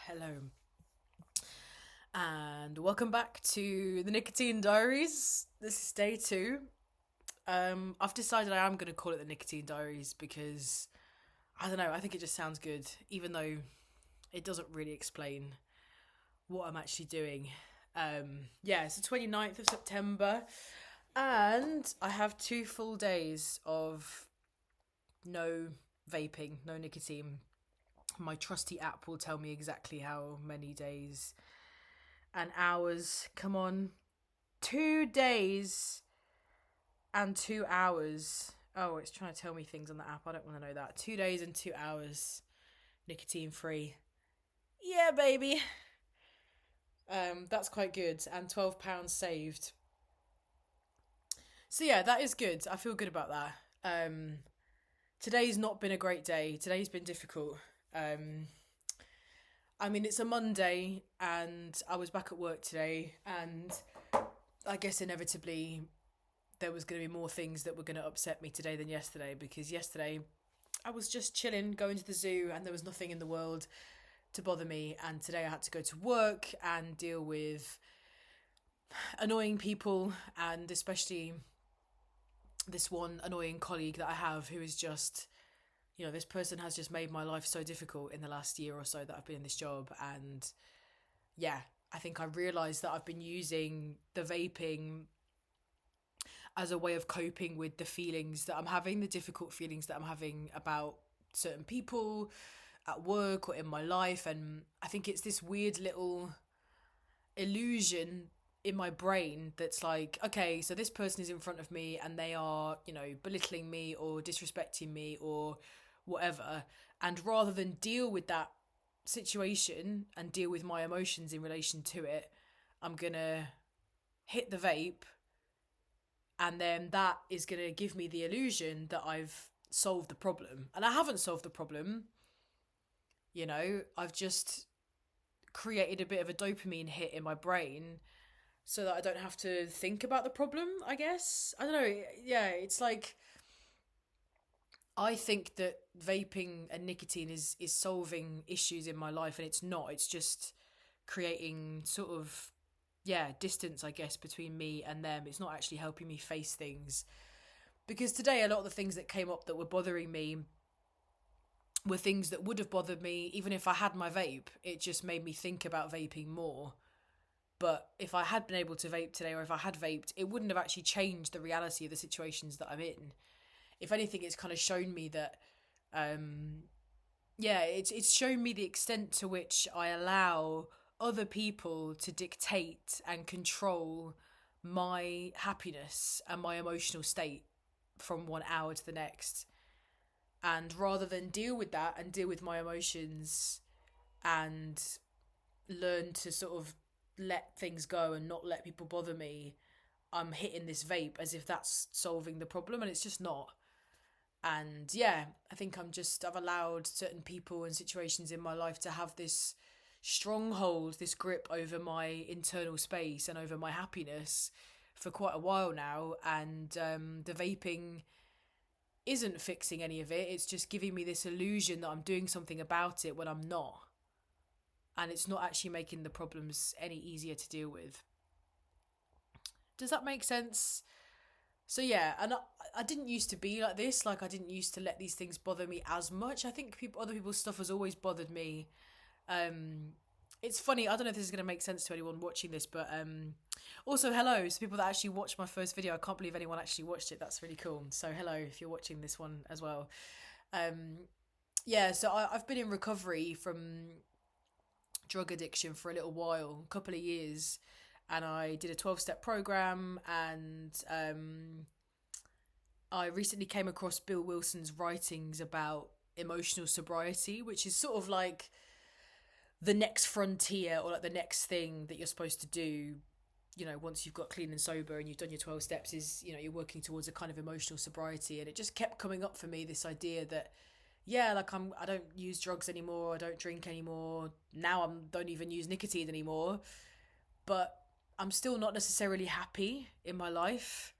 Hello, and welcome back to the Nicotine Diaries. This is day two. I've decided I am going to call it the Nicotine Diaries because I don't know. I think it just sounds good, even though it doesn't really explain what I'm actually doing. Yeah, it's the 29th of September, and I have 2 full days of no vaping, no nicotine. My trusty app will tell me exactly how many days and hours. Come on. 2 days and 2 hours. Oh, it's trying to tell me things on the app. I don't want to know that. 2 days and 2 hours nicotine free. Yeah, baby. That's quite good. And £12 saved. So yeah, that is good. I feel good about that. Today's not been a great day. Today's been difficult. I mean, it's a Monday, and I was back at work today, and I guess inevitably there was going to be more things that were going to upset me today than yesterday, because yesterday I was just chilling, going to the zoo, and there was nothing in the world to bother me. And today I had to go to work and deal with annoying people, and especially this one annoying colleague that I have who is just, this person has just made my life so difficult in the last year or so that I've been in this job. And yeah, I think I realised that I've been using the vaping as a way of coping with the feelings that I'm having, the difficult feelings that I'm having about certain people at work or in my life. And I think it's this weird little illusion in my brain that's like, okay, so this person is in front of me and they are, belittling me or disrespecting me or whatever. And rather than deal with that situation and deal with my emotions in relation to it, I'm gonna hit the vape, and then that is gonna give me the illusion that I've solved the problem. And I haven't solved the problem, I've just created a bit of a dopamine hit in my brain so that I don't have to think about the problem, I guess. I don't know. Yeah, it's like I think that vaping and nicotine is solving issues in my life, and it's not. It's just creating sort of, yeah, distance, I guess, between me and them. It's not actually helping me face things. Because today, a lot of the things that came up that were bothering me were things that would have bothered me even if I had my vape. It just made me think about vaping more. But if I had been able to vape today, or if I had vaped, it wouldn't have actually changed the reality of the situations that I'm in. If anything, it's kind of shown me that, yeah, it's shown me the extent to which I allow other people to dictate and control my happiness and my emotional state from 1 hour to the next. And rather than deal with that and deal with my emotions and learn to sort of let things go and not let people bother me, I'm hitting this vape as if that's solving the problem, and it's just not. And yeah, I think I've allowed certain people and situations in my life to have this stronghold, this grip over my internal space and over my happiness for quite a while now. And the vaping isn't fixing any of it. It's just giving me this illusion that I'm doing something about it when I'm not. And it's not actually making the problems any easier to deal with. Does that make sense? So yeah, and I didn't used to be like this. Like, I didn't used to let these things bother me as much. I think other people's stuff has always bothered me. Um, it's funny. I don't know if this is going to make sense to anyone watching this, but also hello to people that actually watched my first video. I can't believe anyone actually watched it. That's really cool. So hello if you're watching this one as well. Um, yeah, so I've been in recovery from drug addiction for a little while, a couple of years, and I did a 12-step program. And I recently came across Bill Wilson's writings about emotional sobriety, which is sort of like the next frontier, or like the next thing that you're supposed to do. Once you've got clean and sober and you've done your 12 steps, is, you're working towards a kind of emotional sobriety. And it just kept coming up for me, this idea that, yeah, like I don't use drugs anymore, I don't drink anymore. Now I don't even use nicotine anymore. But I'm still not necessarily happy in my life.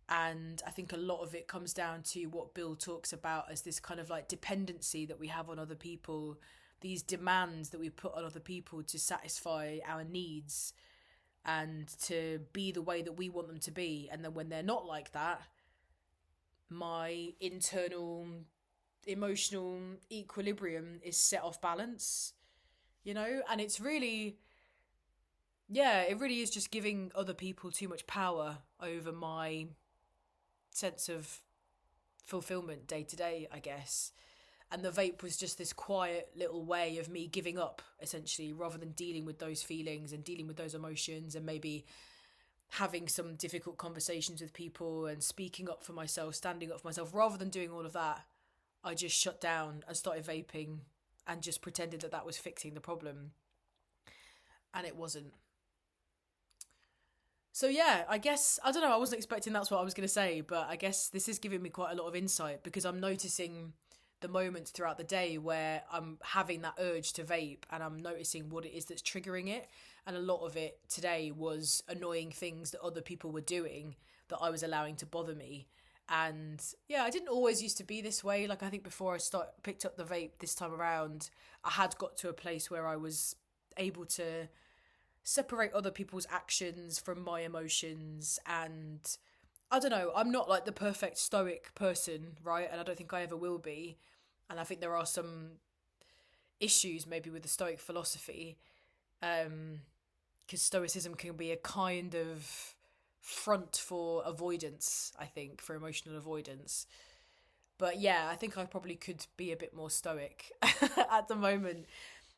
And I think a lot of it comes down to what Bill talks about as this kind of like dependency that we have on other people, these demands that we put on other people to satisfy our needs and to be the way that we want them to be. And then when they're not like that, my internal emotional equilibrium is set off balance, you know? And it's really, yeah, it really is just giving other people too much power over my sense of fulfillment day to day, I guess. And the vape was just this quiet little way of me giving up, essentially, rather than dealing with those feelings and dealing with those emotions and maybe having some difficult conversations with people and speaking up for myself, standing up for myself. Rather than doing all of that, I just shut down and started vaping and just pretended that that was fixing the problem. And it wasn't. So yeah, I guess, I don't know, I wasn't expecting that's what I was going to say, but I guess this is giving me quite a lot of insight because I'm noticing the moments throughout the day where I'm having that urge to vape and I'm noticing what it is that's triggering it. And a lot of it today was annoying things that other people were doing that I was allowing to bother me. And yeah, I didn't always used to be this way. Like I think before picked up the vape this time around, I had got to a place where I was able to separate other people's actions from my emotions. And I don't know, I'm not like the perfect stoic person, right? And I don't think I ever will be. And I think there are some issues maybe with the stoic philosophy, because stoicism can be a kind of front for avoidance, I think, for emotional avoidance. But yeah, I think I probably could be a bit more stoic at the moment.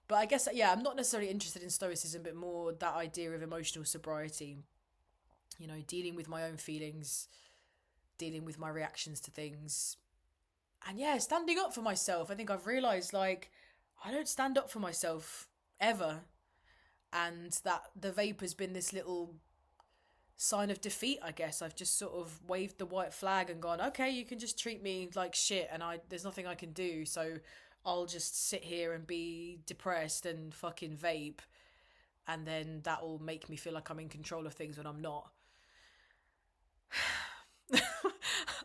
But I guess, yeah, I'm not necessarily interested in stoicism, but more that idea of emotional sobriety, you know, dealing with my own feelings, dealing with my reactions to things. And yeah, standing up for myself. I think I've realised, like, I don't stand up for myself ever. And that the vape has been this little sign of defeat, I guess. I've just sort of waved the white flag and gone, okay, you can just treat me like shit and there's nothing I can do, so I'll just sit here and be depressed and fucking vape, and then that'll make me feel like I'm in control of things when I'm not.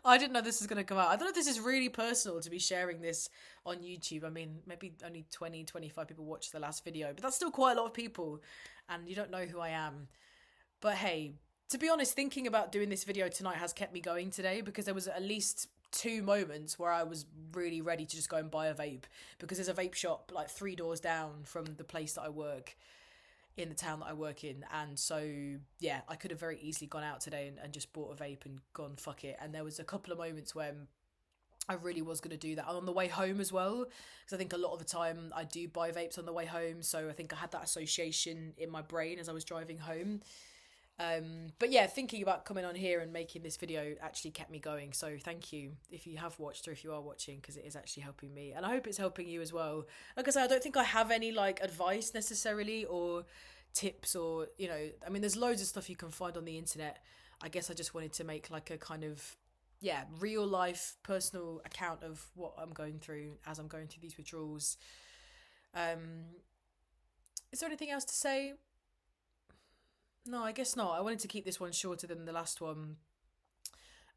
I didn't know this was going to come out. I don't know if this is really personal to be sharing this on YouTube. I mean, maybe only 25 people watched the last video, but that's still quite a lot of people, and you don't know who I am. But hey, to be honest, thinking about doing this video tonight has kept me going today, because there was at least 2 moments where I was really ready to just go and buy a vape, because there's a vape shop like 3 doors down from the place that I work, in the town that I work in. And so yeah, I could have very easily gone out today and just bought a vape and gone fuck it. And there was a couple of moments when I really was going to do that. And on the way home as well, because I think a lot of the time I do buy vapes on the way home, so I think I had that association in my brain as I was driving home. But yeah, thinking about coming on here and making this video actually kept me going, so thank you if you have watched or if you are watching, because it is actually helping me, and I hope it's helping you as well. Like I said, I don't think I have any like advice necessarily or tips, or, you know, I mean, there's loads of stuff you can find on the internet. I guess I just wanted to make like a kind of, yeah, real life personal account of what I'm going through as I'm going through these withdrawals. Is there anything else to say? No, I guess not. I wanted to keep this one shorter than the last one.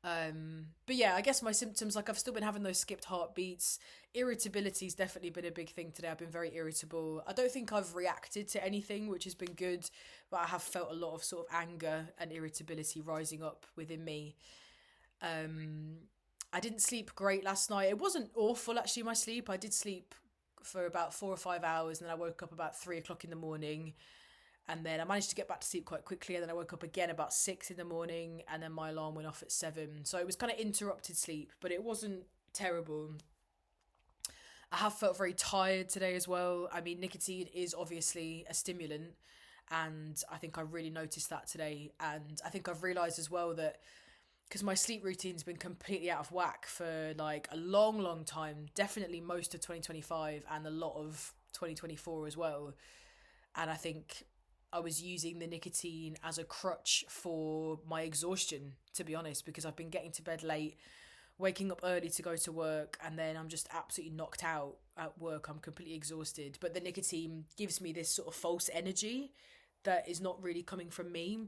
But yeah, I guess my symptoms, like I've still been having those skipped heartbeats. Irritability's definitely been a big thing today. I've been very irritable. I don't think I've reacted to anything, which has been good, but I have felt a lot of sort of anger and irritability rising up within me. I didn't sleep great last night. It wasn't awful, actually, my sleep. I did sleep for about 4 or 5 hours, and then I woke up about 3 o'clock in the morning. And then I managed to get back to sleep quite quickly. And then I woke up again about 6 in the morning. And then my alarm went off at 7. So it was kind of interrupted sleep, but it wasn't terrible. I have felt very tired today as well. I mean, nicotine is obviously a stimulant. And I think I really noticed that today. And I think I've realised as well that, because my sleep routine's been completely out of whack for like a long, long time. Definitely most of 2025 and a lot of 2024 as well. And I think I was using the nicotine as a crutch for my exhaustion, to be honest, because I've been getting to bed late, waking up early to go to work, and then I'm just absolutely knocked out at work. I'm completely exhausted. But the nicotine gives me this sort of false energy that is not really coming from me.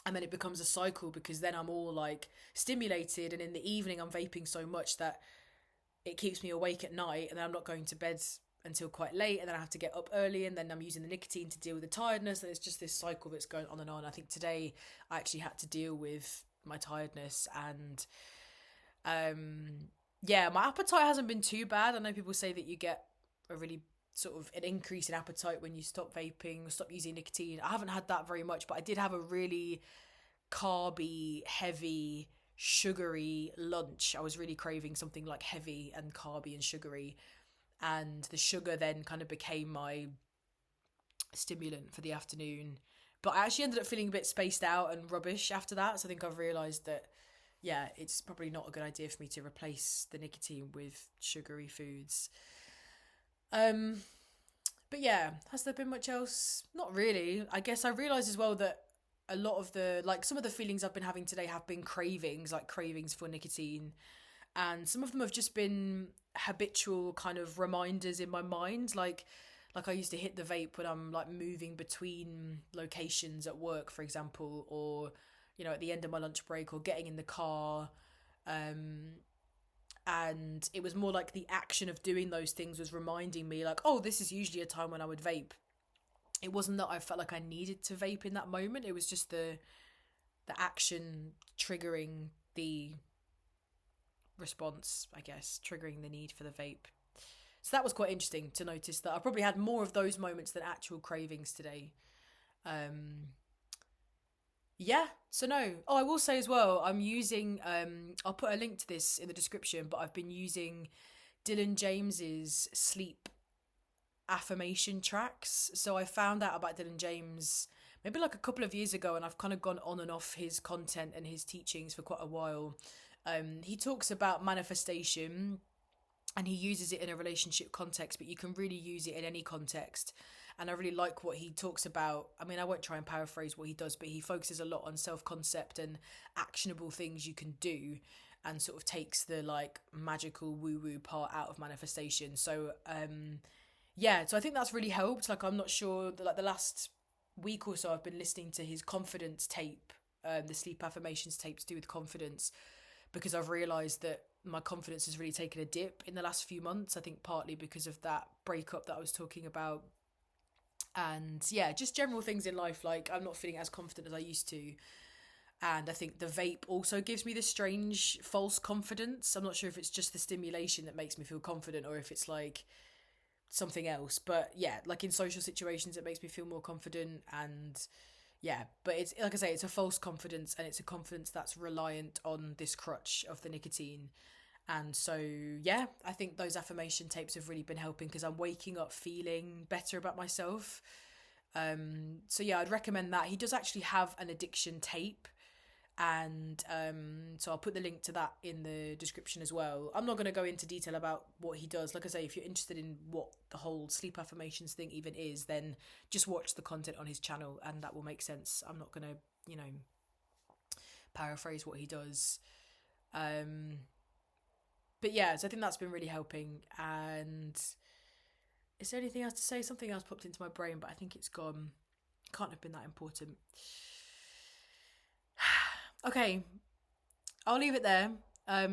And then it becomes a cycle, because then I'm all like stimulated, and in the evening I'm vaping so much that it keeps me awake at night, and then I'm not going to bed until quite late, and then I have to get up early, and then I'm using the nicotine to deal with the tiredness, and it's just this cycle that's going on and on. I think today I actually had to deal with my tiredness, and yeah, my appetite hasn't been too bad. I know people say that you get a really sort of an increase in appetite when you stop vaping or stop using nicotine. I haven't had that very much, but I did have a really carby, heavy, sugary lunch. I was really craving something like heavy and carby and sugary, and the sugar then kind of became my stimulant for the afternoon. But I actually ended up feeling a bit spaced out and rubbish after that, so I think I've realised that, yeah, it's probably not a good idea for me to replace the nicotine with sugary foods. But yeah, has there been much else? Not really. I guess I realised as well that a lot of the, like, some of the feelings I've been having today have been cravings, like cravings for nicotine, and some of them have just been habitual kind of reminders in my mind, like I used to hit the vape when I'm like moving between locations at work, for example, or at the end of my lunch break, or getting in the car. And it was more like the action of doing those things was reminding me, like, oh, this is usually a time when I would vape. It wasn't that I felt like I needed to vape in that moment. It was just the action triggering the response, I guess, triggering the need for the vape. So that was quite interesting to notice that I probably had more of those moments than actual cravings today. Yeah, so no. Oh, I will say as well, I'm using, I'll put a link to this in the description, but I've been using Dylan James's sleep affirmation tracks. So I found out about Dylan James maybe like a couple of years ago, and I've kind of gone on and off his content and his teachings for quite a while. He talks about manifestation, and he uses it in a relationship context, but you can really use it in any context. And I really like what he talks about. I mean, I won't try and paraphrase what he does, but he focuses a lot on self-concept and actionable things you can do, and sort of takes the like magical woo-woo part out of manifestation. So yeah, so I think that's really helped. Like, I'm not sure, like the last week or so I've been listening to his confidence tape, the sleep affirmations tape to do with confidence, because I've realised that my confidence has really taken a dip in the last few months. I think partly because of that breakup that I was talking about, and yeah, just general things in life, like I'm not feeling as confident as I used to. And I think the vape also gives me this strange false confidence. I'm not sure if it's just the stimulation that makes me feel confident, or if it's like something else. But yeah, like in social situations it makes me feel more confident. And yeah, but it's like I say, it's a false confidence, and it's a confidence that's reliant on this crutch of the nicotine. And so yeah, I think those affirmation tapes have really been helping, because I'm waking up feeling better about myself. So yeah, I'd recommend that. He does actually have an addiction tape, and so I'll put the link to that in the description as well. I'm not going to go into detail about what he does. Like I say, if you're interested in what the whole sleep affirmations thing even is, then just watch the content on his channel and that will make sense. I'm not going to paraphrase what he does. But yeah, so I think that's been really helping. And is there anything else to say? Something else popped into my brain, but I think it's gone. Can't have been that important. Okay, I'll leave it there.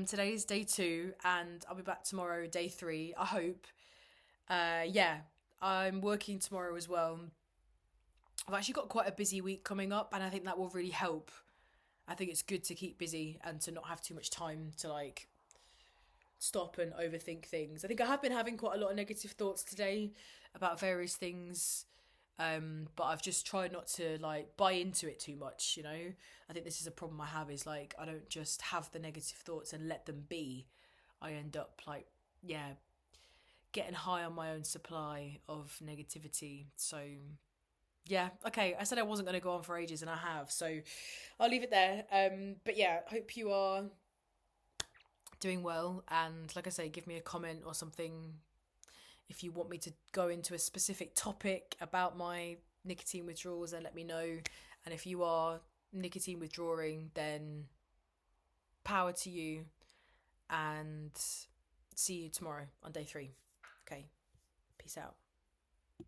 Today's day 2, and I'll be back tomorrow, day 3, I hope. Yeah, I'm working tomorrow as well. I've actually got quite a busy week coming up, and I think that will really help. I think it's good to keep busy and to not have too much time to like stop and overthink things. I think I have been having quite a lot of negative thoughts today about various things. But I've just tried not to like buy into it too much, I think this is a problem I have, is like I don't just have the negative thoughts and let them be. I end up like, yeah, getting high on my own supply of negativity. So yeah, okay, I said I wasn't going to go on for ages, and I have, so I'll leave it there. But yeah, hope you are doing well, and like I say, give me a comment or something if you want me to go into a specific topic about my nicotine withdrawals, then let me know. And if you are nicotine withdrawing, then power to you, and see you tomorrow on day 3. Okay, peace out.